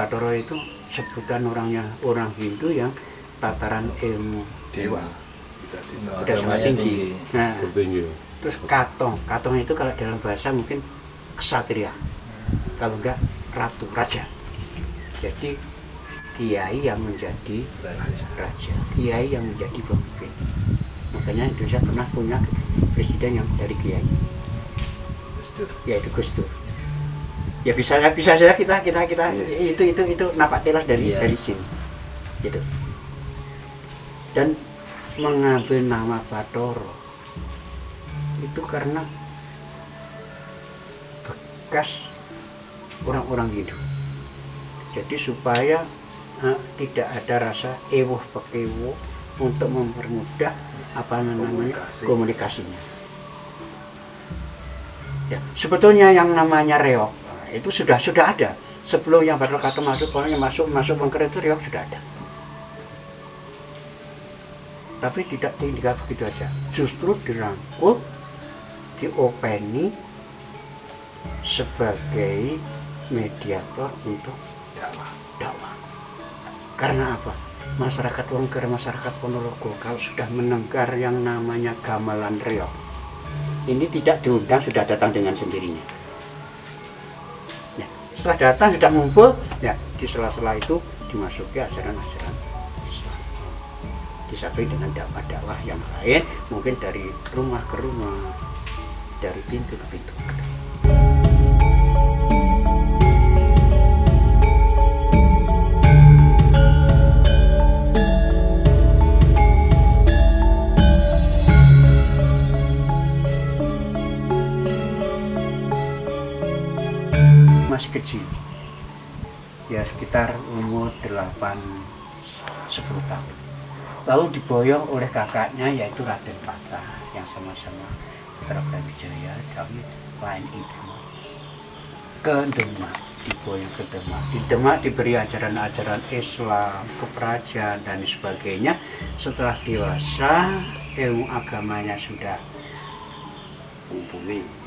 Batara itu sebutan orang Hindu yang tataran ilmu Dewa. udah sangat tinggi. Nah, Tinggi. terus Katong itu kalau dalam bahasa mungkin ksatria, kalau enggak ratu, raja. Jadi kiai yang menjadi raja, kiai yang menjadi pemimpin. Makanya Indonesia pernah punya presiden yang dari kiai, yaitu Gus Dur. Ya bisa saja kita itu napak tilas dari sini, gitu. Dan mengambil nama Batara itu karena bekas orang-orang Hindu. Jadi supaya tidak ada rasa ewuh pekewo untuk mempermudah komunikasinya. Ya, sebetulnya yang namanya reog itu sudah ada sebelum yang Batara Katong masuk, pokoknya masuk Wengker itu reog sudah ada. Tapi tidak tinggal begitu aja, justru dirangkul, diopeni sebagai mediator untuk dakwah. Karena apa? Masyarakat Wengker, masyarakat Ponorogo kalau sudah mendengar yang namanya gamelan reog, ini tidak diundang, sudah datang dengan sendirinya. Ya, setelah datang sudah ngumpul, ya di sela-sela itu dimasuki ajaran-ajaran Islam. Disampaikan dengan dakwah-dakwah yang lain, mungkin dari rumah ke rumah, dari pintu ke pintu. Masih kecil, ya sekitar umur 8-10 tahun. Lalu diboyong oleh kakaknya yaitu Raden Patah yang sama-sama Putra Brawijaya, kami lain ibu ke Demak, diboyong ke Demak. Di Demak diberi ajaran-ajaran Islam, keperajaan dan sebagainya. Setelah dewasa, ilmu agamanya sudah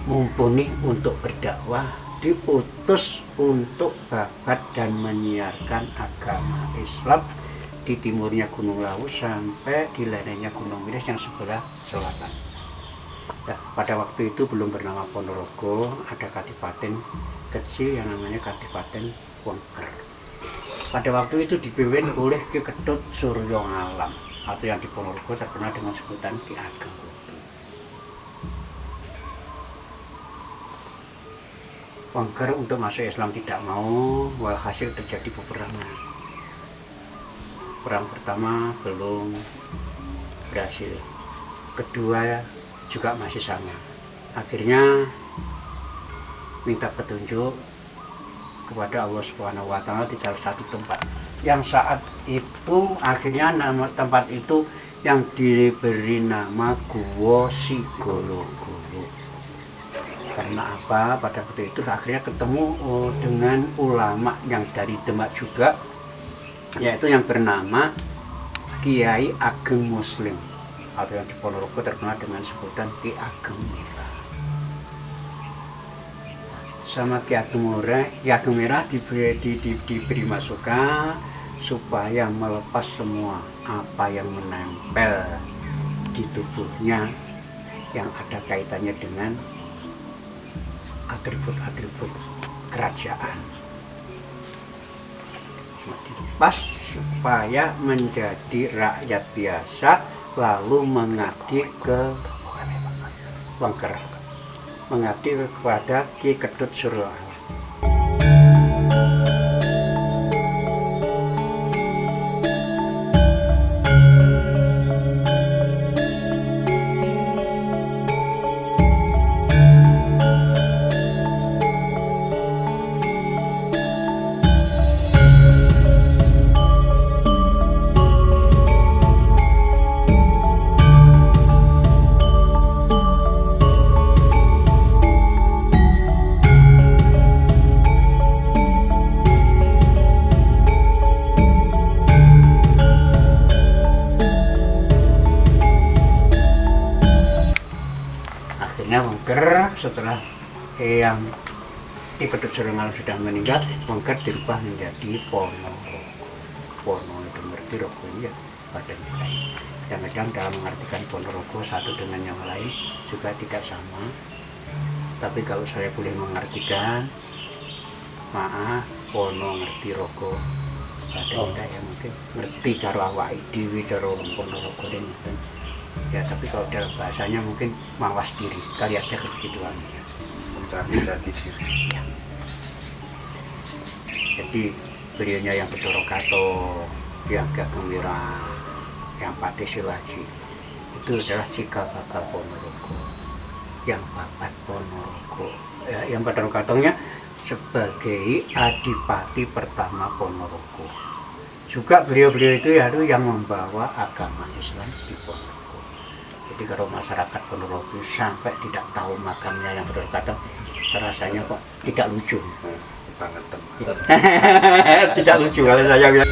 mumpuni untuk berdakwah, diutus untuk babat dan menyiarkan agama Islam di timurnya Gunung Lawu sampai di lerengnya Gunung Wilis yang sebelah selatan. Nah, pada waktu itu belum bernama Ponorogo, ada kadipaten kecil yang namanya Kadipaten Wengker. Pada waktu itu dipimpin oleh Ki Ketut Suryo Ngalam, atau yang di Ponorogo terkenal dengan sebutan Ki Ageng. Wengker untuk masuk Islam tidak mau, walhasil terjadi peperangan. Perang pertama belum berhasil, kedua juga masih sama. Akhirnya minta petunjuk kepada Allah Subhanahu wa Ta'ala di salah satu tempat yang saat itu akhirnya nama tempat itu yang diberi nama Guwa Sigolo-golo. Karena apa? Pada waktu itu akhirnya ketemu dengan ulama yang dari Demak juga, yaitu yang bernama Kiai Ageng Muslim, atau yang di Ponorogo terkenal dengan sebutan Ki Ageng Merah. Sama Ki Ageng Merah diberi masukan supaya melepas semua apa yang menempel di tubuhnya yang ada kaitannya dengan atribut-atribut kerajaan. Dilepas supaya menjadi rakyat biasa, lalu mengabdi ke Wengker, mengabdi kepada Ki Ketut Suryo. Wengker setelah Eyang Ki Ketut Suryangalah sudah meninggal, Wengker dirubah menjadi Ponorogo. Pono itu ngerti, Rogo ya badan kita. Kadang-kadang dalam mengartikan Ponorogo satu dengan yang lain juga tidak sama. Tapi kalau saya boleh mengartikan, maaf, Pono ngerti Rogo badan kita ya mungkin ngerti cara awak dewi cara Ponorogo dan ya, tapi kalau dalam bahasanya mungkin mawas diri kali aja begituan ya. Mencari jati diri ya. Jadi beliaunya yang Bathara Kato, yang Ki Ageng Mira, yang Patih Silaji itu adalah cikal bakal Ponorogo, yang babat Ponorogo ya, yang Bathara Katonya sebagai adipati pertama Ponorogo. Juga beliau-beliau itu ya yang membawa agama Islam di Ponorogo. Jadi kalau masyarakat Ponorogo sampai tidak tahu makamnya yang Bathara Kato, rasanya kok tidak lucu. Banget teman. Tidak lucu kalau saya bilang.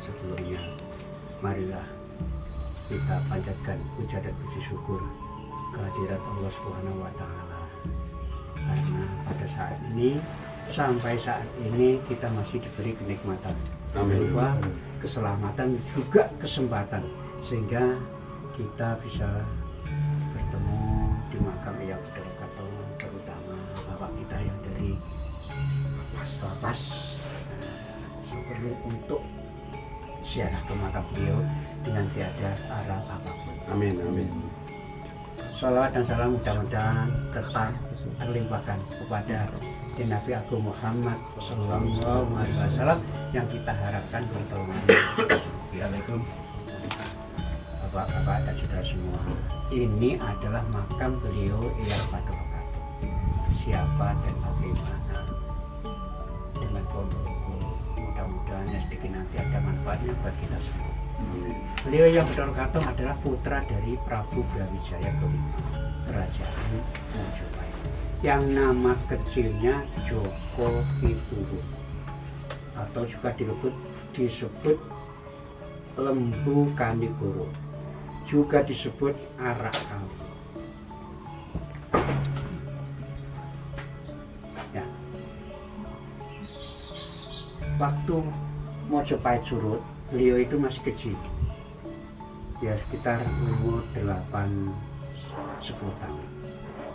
Sebelumnya marilah kita panjatkan puja dan puji syukur kehadirat Allah Subhanahu wa Ta'ala, karena pada saat ini sampai saat ini kita masih diberi kenikmatan berupa keselamatan juga kesempatan sehingga kita bisa bertemu di makam Eyang Bathara Kato, terutama bapak kita yang dari Lapas perlu untuk ziarah ke makam beliau dengan tiada arah apapun. Amin, amin. Salawat dan salam mudah-mudahan tetap terlimpahkan kepada Nabi Agung Muhammad Sallallahu Alaihi Wasallam yang kita harapkan pertolongan. Assalamualaikum, bapak-bapak dan saudara semua. Ini adalah makam beliau Eyang Bathara Kato. Siapa dan bagaimana dengan Ponorogo, mudah-mudahan sedikit nanti ada manfaatnya bagi kita semua. Beliau yang Bathara Kato adalah putra dari Prabu Brawijaya kelima, Kerajaan Mojopahit, yang nama kecilnya Joko Pitulung atau juga disebut Lembu Kanigoro, juga disebut Arak Kali. Ya. Waktu Mojopahit surut, beliau itu masih kecil, ya sekitar umur 8-10 tahun.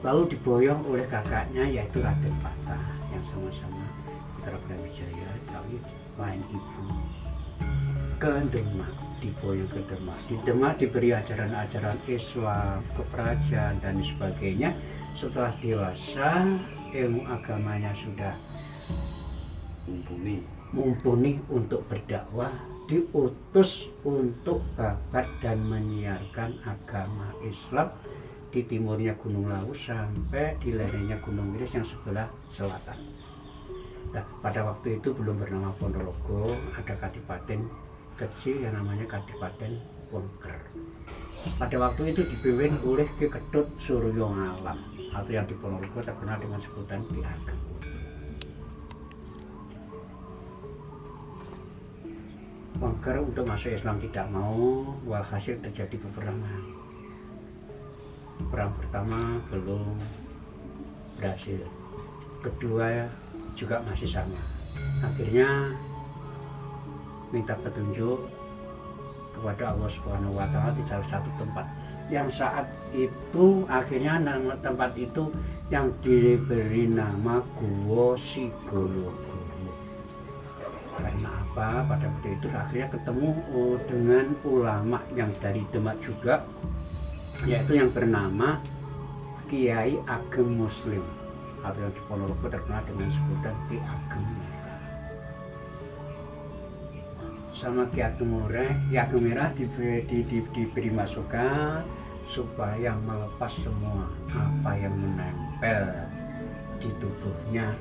Lalu diboyong oleh kakaknya yaitu Raden Patah yang sama-sama Putra Brawijaya, tapi lain ibu, ke Demak, diboyong ke Demak. Di Demak diberi ajaran-ajaran Islam, keperajaan dan sebagainya. Setelah dewasa, ilmu agamanya sudah mumpuni untuk berdakwah, diutus untuk bakat dan menyiarkan agama Islam di timurnya Gunung Lawu sampai di lerengnya Gunung Wilis yang sebelah selatan. Nah, pada waktu itu belum bernama Ponorogo, ada kadipaten kecil yang namanya Kadipaten Wengker. Pada waktu itu dipimpin oleh Ki Ketut Suryangalah atau yang di Ponorogo terkenal dengan sebutan Ki Ageng. Wengker untuk masuk Islam tidak mau, walhasil terjadi peperangan. Perang pertama belum berhasil, kedua juga masih sama. Akhirnya minta petunjuk kepada Allah Subhanahu wa Ta'ala di salah satu tempat yang saat itu akhirnya nama tempat itu yang diberi nama Guwa Sigologoro. Karena apa? Pada waktu itu akhirnya ketemu dengan ulama yang dari Demak juga, yaitu yang bernama Kiai Ageng Muslim atau yang di Ponorogo terkenal dengan sebutan Ki Ageng Mira. sama Ki Ageng Merah diberi masukan supaya melepas semua apa yang menempel di tubuhnya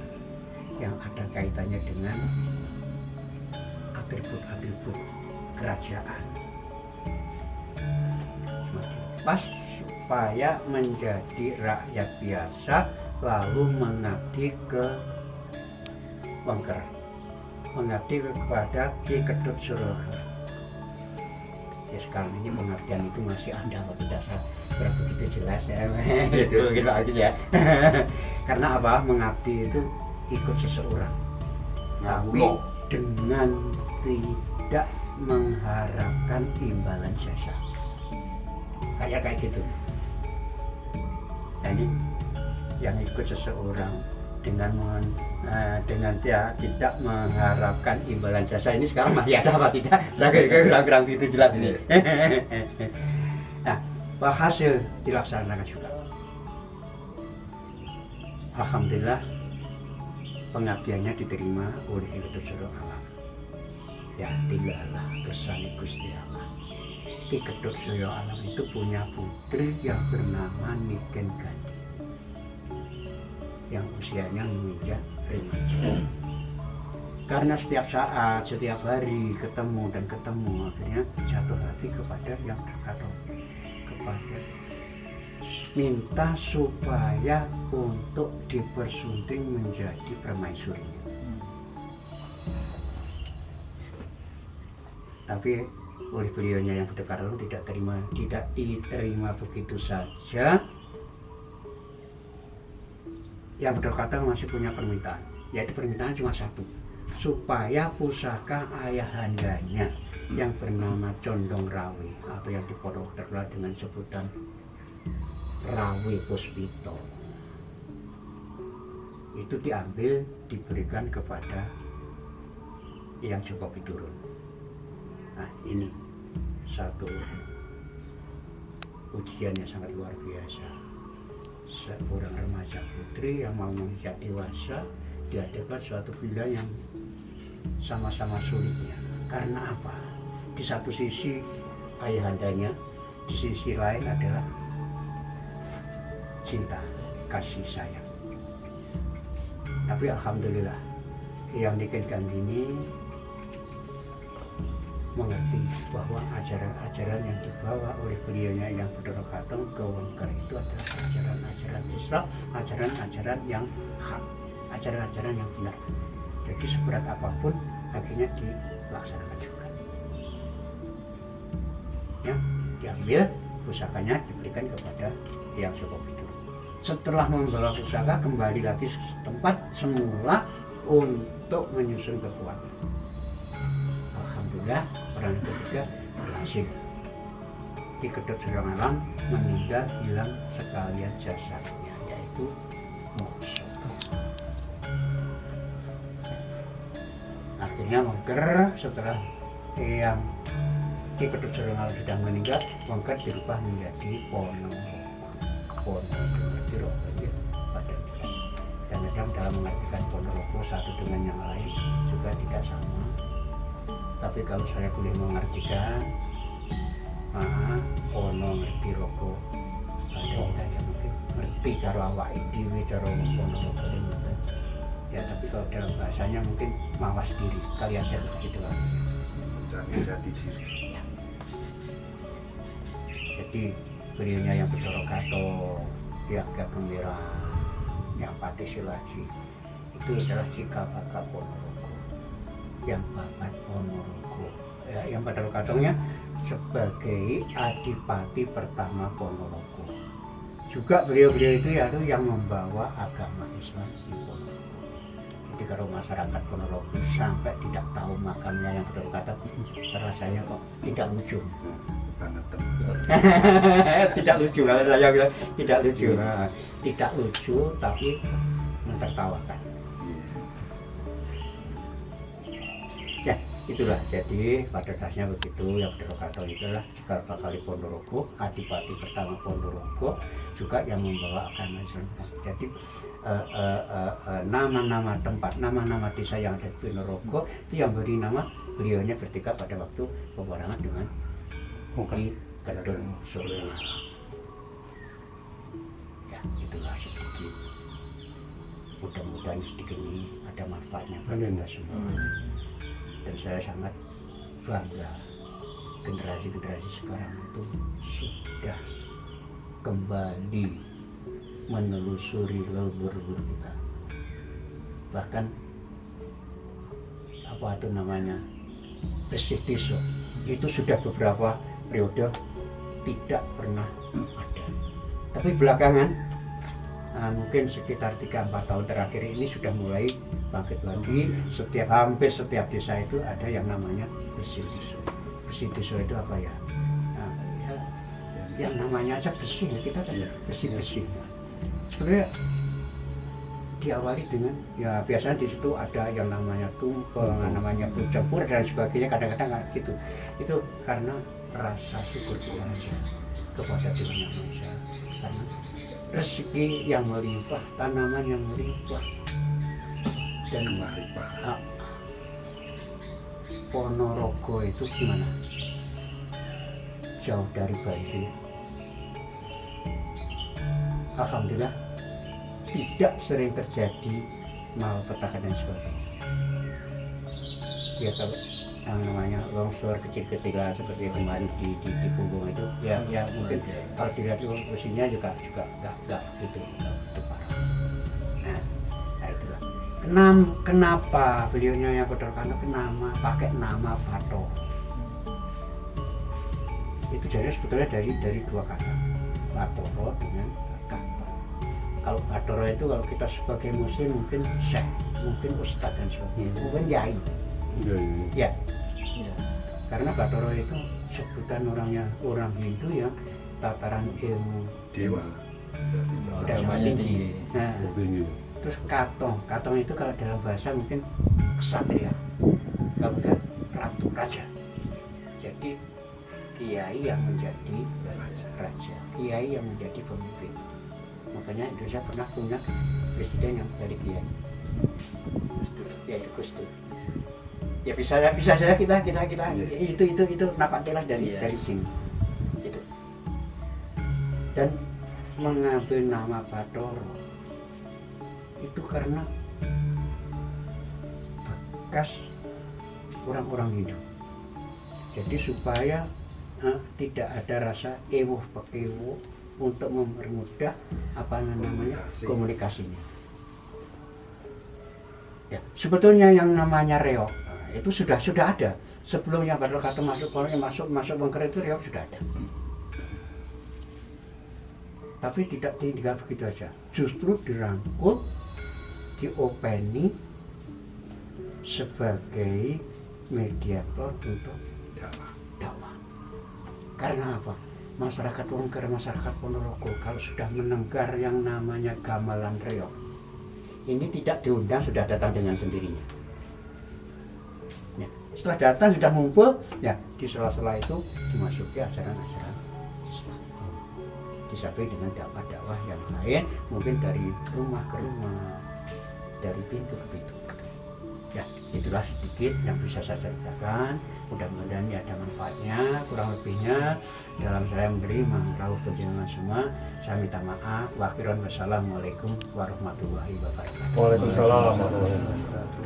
yang ada kaitannya dengan atribut-atribut kerajaan. Pas supaya menjadi rakyat biasa lalu mengabdi ke Wengker, mengabdi kepada Ki Ketut Suryoala. Ya sekarang ini pengabdian itu masih ada, kalau tidak salah begitu jelas ya. Gitu aja ya. Karena apa? Mengabdi itu ikut seseorang, tapi dengan tidak mengharapkan imbalan jasa. Kayak gitu. Jadi yang ikut seseorang dengan tidak mengharapkan imbalan jasa ini sekarang masih ada apa tidak? Kurang gitu jelas ini. Nah, hasil dilaksanakan juga. Alhamdulillah pengabdiannya diterima oleh Ki Ketut Suryoala. Ya tinggallah kersane Gusti Allah. Ki Ketut Suryoala itu punya putri yang bernama Niken Gandhi, yang usianya menginjak remaja. Karena setiap saat, setiap hari ketemu, akhirnya jatuh hati kepada yang terkadang, kepada minta supaya untuk dipersunting menjadi permaisurinya. Tapi oleh beliaunya yang Bidakara tidak diterima begitu saja. Yang Bidakara masih punya permintaan, yaitu permintaan cuma satu, supaya pusaka ayahandanya yang bernama Condong Rawe atau yang di Pondok terkenal dengan sebutan Rawe Puspito itu diambil, diberikan kepada yang Joko Pidurun. Nah ini satu ujian yang sangat luar biasa. Seorang remaja putri yang mau menginjak dewasa dihadapkan suatu pilihan yang sama-sama sulitnya. Karena apa? Di satu sisi ayahandanya, di sisi lain adalah cinta, kasih sayang. Tapi alhamdulillah yang Niken Gandhi ini mengerti bahwa ajaran-ajaran yang dibawa oleh beliaunya yang Bidakara ke Wengker itu adalah ajaran-ajaran Islam, ajaran-ajaran yang hak, ajaran-ajaran yang benar. Jadi seberat apapun akhirnya dilaksanakan juga. Ya, diambil pusakanya, diberikan kepada yang Joko Pidurun. Setelah membawa pusaka kembali lagi ke tempat semula untuk menyusun kekuatan. Alhamdulillah peran ketiga berhasil. Ki Ketut Suryoala meninggal hilang sekalian jasadnya, yaitu mokso. Akhirnya Wengker setelah yang Ki Ketut Suryoala sudah meninggal, Wengker dirubah menjadi Ponorogo pada dan memang dalam mengartikan Ponorogo satu dengan yang lain juga tidak sama. Tapi kalau saya boleh mengartikan, ono ngerti rogo, ada yang mungkin ngerti cara awak dhewe, cara Ponorogo ini. Ya tapi kalau dalam bahasanya mungkin mawas diri, kalian jadi begitu lah. Jati diri. Ya. Jadi beliaunya yang Bidakara, yang Ageng Merah, yang Pati Silaji itu adalah cikal bakal Ponorogo, yang babat Ponorogo, ya, yang Bidakara sebagai adipati pertama Ponorogo. Juga beliau-beliau itu yaitu yang membawa agama Islam di Ponorogo. Jadi kalau masyarakat Ponorogo sampai tidak tahu makamnya yang Bidakara, rasanya kok tidak lucu. Tidak lucu, kalau saya bilang tidak lucu. Tidak lucu tapi menertawakan. Ya, Itulah, jadi pada dasarnya begitu. Yang Bedorokato itulah Cikal Bakal Ponorogo, Adipati pertama Ponorogo, juga yang membawa agama Islam. Jadi nama-nama tempat, nama-nama desa yang ada di Ponorogo itu yang beri nama beliaunya ketika pada waktu peperangan dengan Ki Gedung Surya. Ya, itulah sedikit. Mudah-mudahan sedikit ini ada manfaatnya bagi kita semua. Dan saya sangat bangga generasi-generasi sekarang itu sudah kembali menelusuri leluhur kita. Bahkan apa itu namanya, Besih Desa itu sudah beberapa periode tidak pernah ada. Tapi belakangan mungkin sekitar 3-4 tahun terakhir ini sudah mulai bangkit lagi. Hampir setiap desa itu ada yang namanya Besih Desa. Besih Desa itu apa ya? Yang namanya aja besi, kita kan besi-besi. Sebenarnya diawali dengan ya biasanya di situ ada yang namanya tumpeng, namanya pucapur dan sebagainya, kadang-kadang gitu. Itu karena rasa syukur kita aja kepada Tuhan Yang Maha Esa, karena rezeki yang melimpah, tanaman yang melimpah, dan Ponorogo itu gimana? Jauh dari banjir. Alhamdulillah tidak sering terjadi malapetaka dan sebagainya. Ya kalau yang namanya longsor kecil-kecilan seperti kemarin di Punggung itu, ya mungkin kalau dilihat mesinnya juga enggak gitu parah. Nah itulah. Kenapa beliaunya yang Bedorokato pakai nama Bathara? Itu jadi sebetulnya dari dua kata, Bathara dengan Katon. Kalau Bathara itu kalau kita sebagai muslim mungkin syekh, mungkin ustadz dan sebagainya, mungkin yai. Ya. Karena Bathara itu sebutan orang Hindu yang tataran ilmu dewa, udah sangat tinggi. Nah, terus Katon itu kalau dalam bahasa mungkin ksatria, kalau enggak ratu, raja. Jadi kiai yang menjadi raja, kiai yang menjadi pemimpin. Makanya Indonesia pernah punya presiden yang dari kiai, yaitu Gus Dur. Ya bisa saja kita itu napak jelas dari sini. Gitu. Dan mengambil nama Bathara itu karena bekas orang-orang Hindu. Jadi supaya tidak ada rasa ewuh pekewo untuk mempermudah komunikasinya. Ya, sebetulnya yang namanya reog itu sudah ada sebelum yang Bedorokato masuk Wengker itu reog sudah ada. Tapi tidak tinggal begitu aja, justru dirangkul, diopeni sebagai mediator untuk dakwah. Karena apa? Masyarakat Wengker, masyarakat Ponorogo kalau sudah mendengar yang namanya gamelan reog, ini tidak diundang, sudah datang dengan sendirinya. Ya, setelah datang sudah ngumpul, ya di sela-sela itu dimasuki ajaran-ajaran Islam. Disampaikan dengan dakwah-dakwah yang lain, mungkin dari rumah ke rumah, dari pintu ke pintu. Ya, itulah sedikit yang bisa saya ceritakan. Mudah-mudahan ada manfaatnya. Kurang lebihnya dalam saya memberi mangrauh penjenengan semua, saya minta maaf. Wassalamualaikum warahmatullahi wabarakatuh. Waalaikumsalam warahmatullahi wabarakatuh.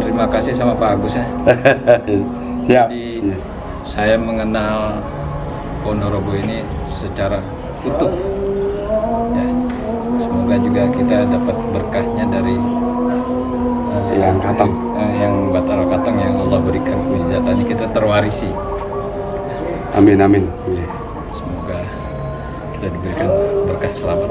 terima kasih sama Pak Agus ya. Siap. Jadi saya mengenal Ponorogo ini secara utuh. Ya, semoga juga kita dapat berkahnya dari Yang Katong. yang Batara Katong yang Allah berikan kebijakannya, kita terwarisi. Amin amin. Iya. Semoga kita diberikan berkah selamat.